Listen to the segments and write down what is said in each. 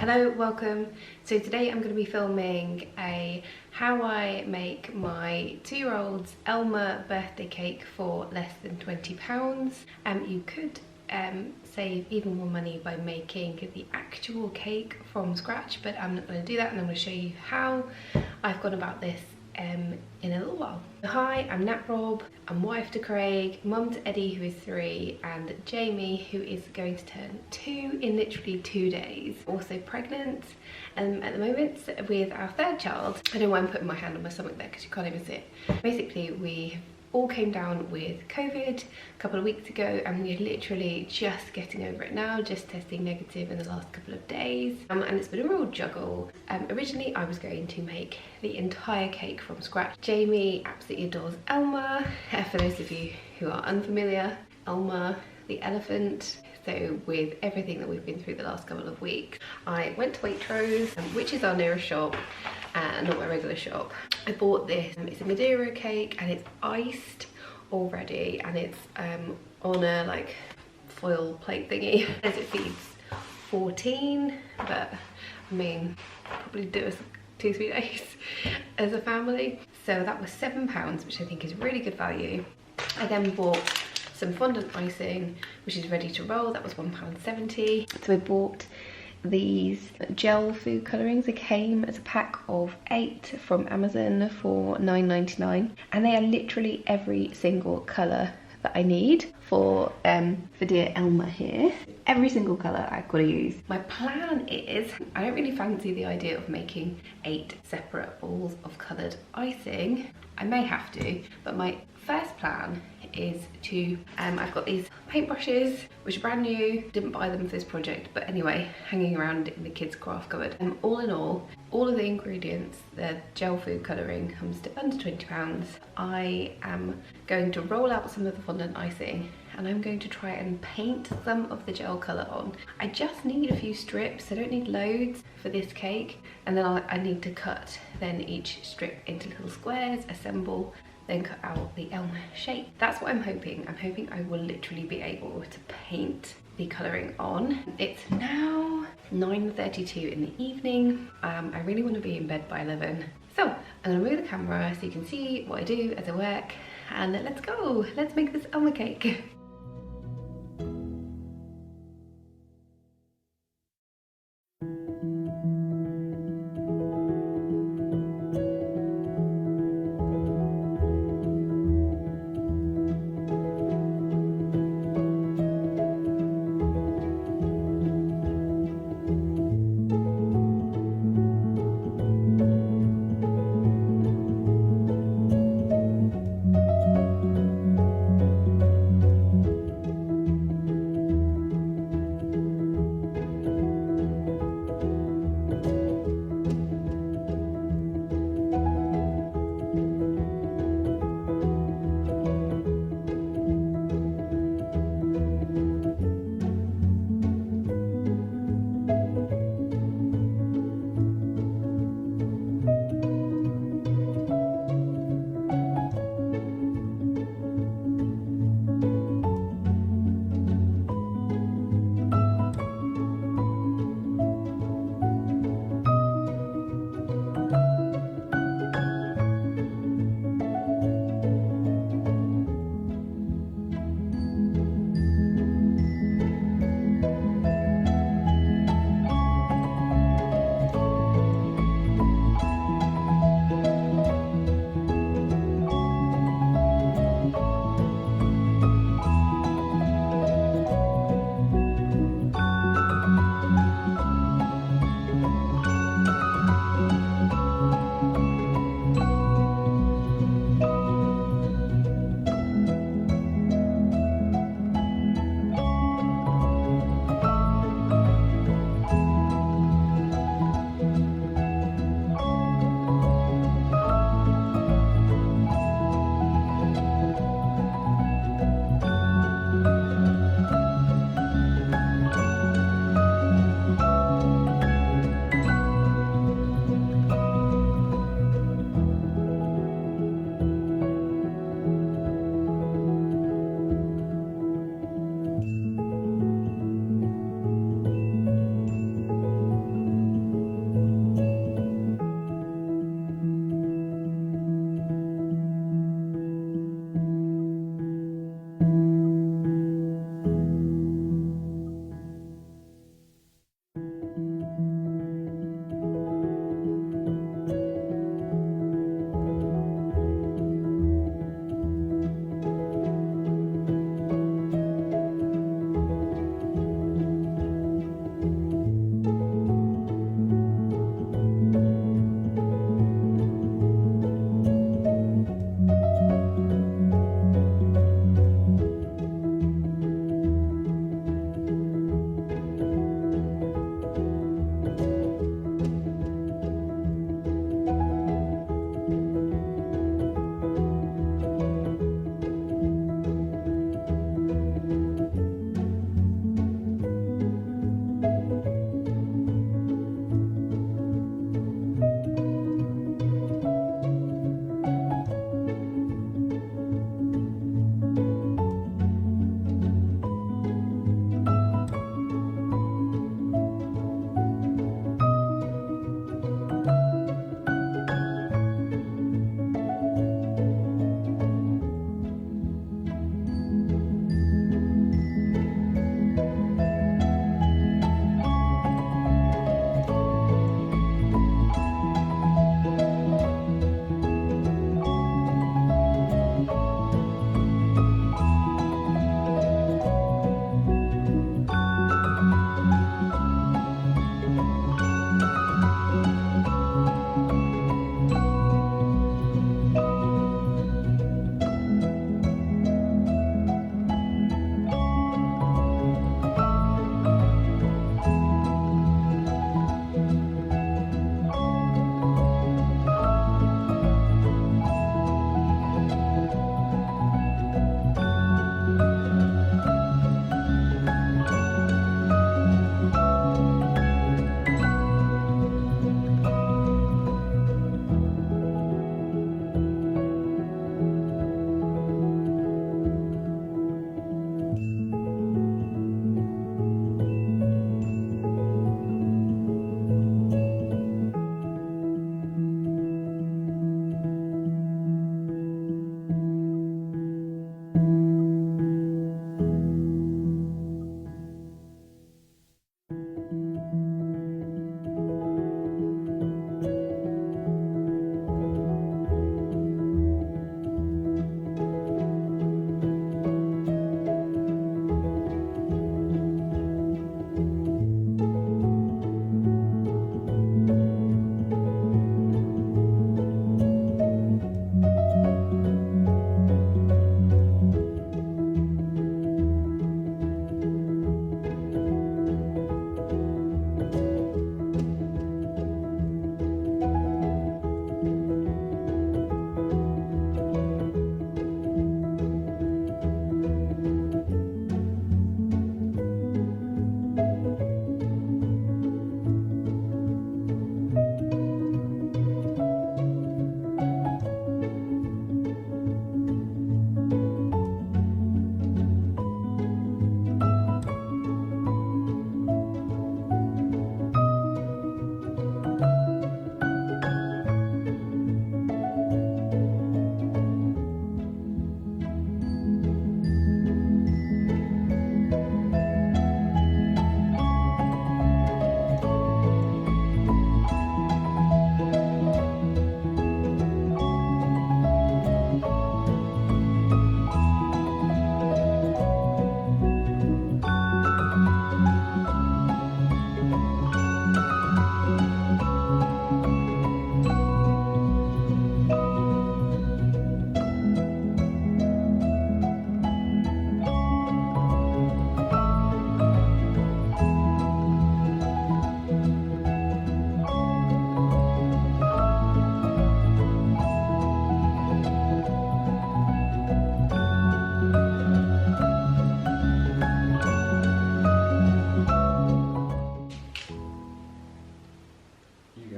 Hello, welcome. So today I'm going to be filming a how I make my 2-year-old's Elmer birthday cake for less than £20. You could save even more money by making the actual cake from scratch, but I'm not going to do that, and I'm going to show you how I've gone about this in a little while. Hi, I'm Nat Rob. I'm wife to Craig, mum to Eddie who is 3, and Jamie who is going to turn 2 in literally 2 days. Also pregnant at the moment with our 3rd child. I don't know why I'm putting my hand on my stomach there because you can't even see it. Basically we all came down with COVID a couple of weeks ago, and we're literally just getting over it now, just testing negative in the last couple of days, and it's been a real juggle. Originally I was going to make the entire cake from scratch. Jamie absolutely adores Elmer. For those of you who are unfamiliar, Elmer the elephant. So with everything that we've been through the last couple of weeks, I went to Waitrose, which is our nearest shop, not my regular shop. I bought this, it's a Madeira cake and it's iced already, and it's on a like foil plate thingy. As it feeds 14, but I mean, probably do us 2-3 days as a family. So that was £7, which I think is really good value. I then bought some fondant icing, which is ready to roll. That was £1.70. So I bought these gel food colourings. They came as a pack of 8 from Amazon for £9.99, and they are literally every single colour that I need for dear Elmer here. Every single colour I've got to use. My plan is, I don't really fancy the idea of making 8 separate balls of coloured icing. I may have to, but my first plan is to, I've got these paintbrushes, which are brand new, didn't buy them for this project, but anyway, hanging around in the kids' craft cupboard. All in all of the ingredients, the gel food colouring comes to under £20. I am going to roll out some of the fondant icing, and I'm going to try and paint some of the gel colour on. I just need a few strips, I don't need loads for this cake, and then I need to cut then each strip into little squares, assemble, then cut out the Elmer shape. That's what I'm hoping. I'm hoping I will literally be able to paint the colouring on. It's now 9:32 in the evening. I really want to be in bed by 11. So I'm gonna move the camera so you can see what I do as I work, and let's go. Let's make this Elmer cake.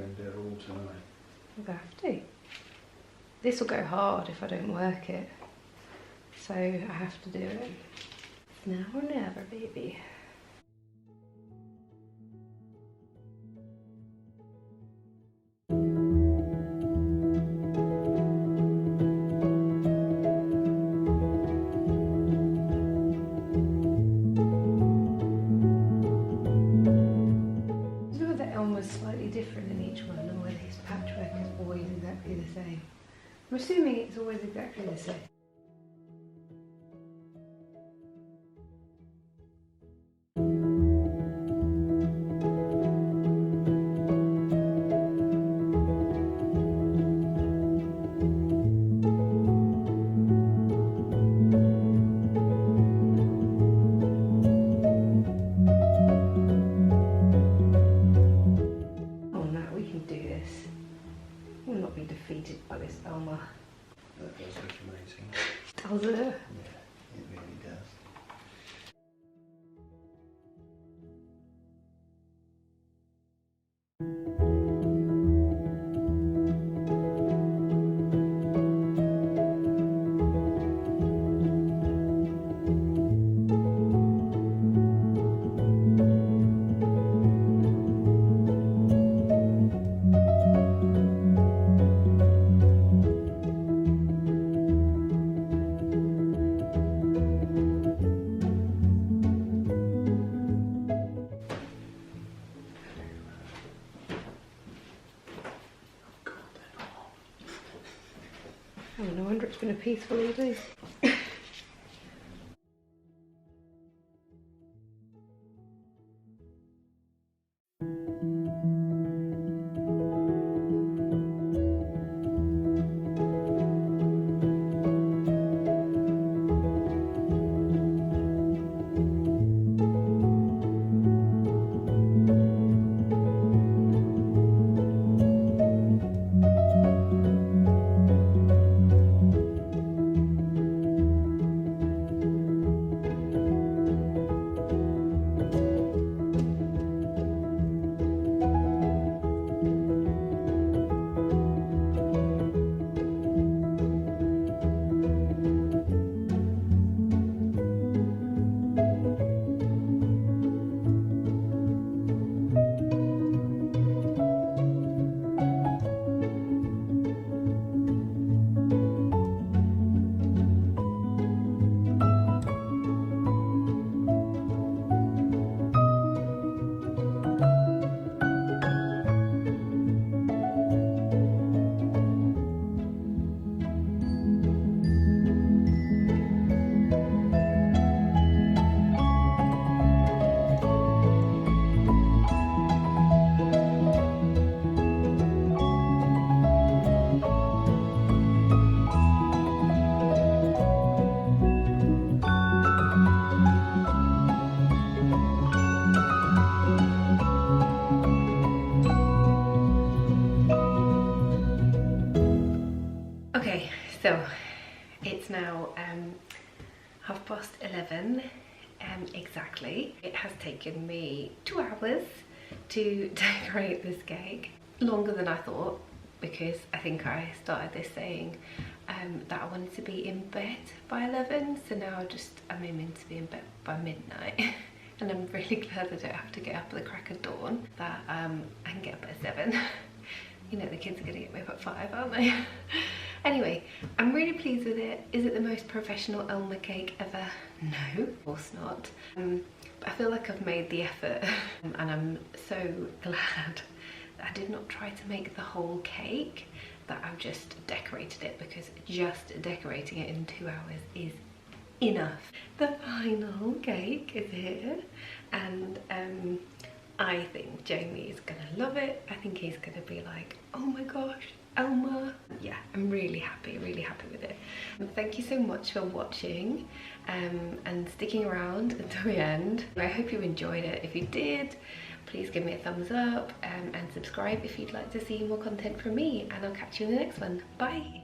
go and do it all tonight. I'll have to. This will go hard if I don't work it. So I have to do it. It's now or never, baby. Elmer's slightly different in each one, or whether his patchwork is always exactly the same. I'm assuming it's always exactly the same. Defeated by this Elmer. That does look amazing. Does it? Yeah, it really does. Oh, no wonder it's been a peaceful evening. Okay, so it's now 11:30 exactly. It has taken me 2 hours to decorate this cake. Longer than I thought, because I think I started this saying that I wanted to be in bed by 11, so now I'm aiming to be in bed by midnight. And I'm really glad I don't have to get up at the crack of dawn, that I can get up at 7. You know, the kids are gonna get me up at 5, aren't they? Anyway, I'm really pleased with it. Is it the most professional Elmer cake ever? No, of course not. But I feel like I've made the effort and I'm so glad that I did not try to make the whole cake, that I've just decorated it, because just decorating it in 2 hours is enough. The final cake is here, and I think Jamie is gonna love it. I think he's gonna be like, oh my gosh, Elmer. Yeah, I'm really happy with it. Thank you so much for watching and sticking around until the end. I hope you enjoyed it. If you did, please give me a thumbs up and subscribe if you'd like to see more content from me, and I'll catch you in the next one. Bye.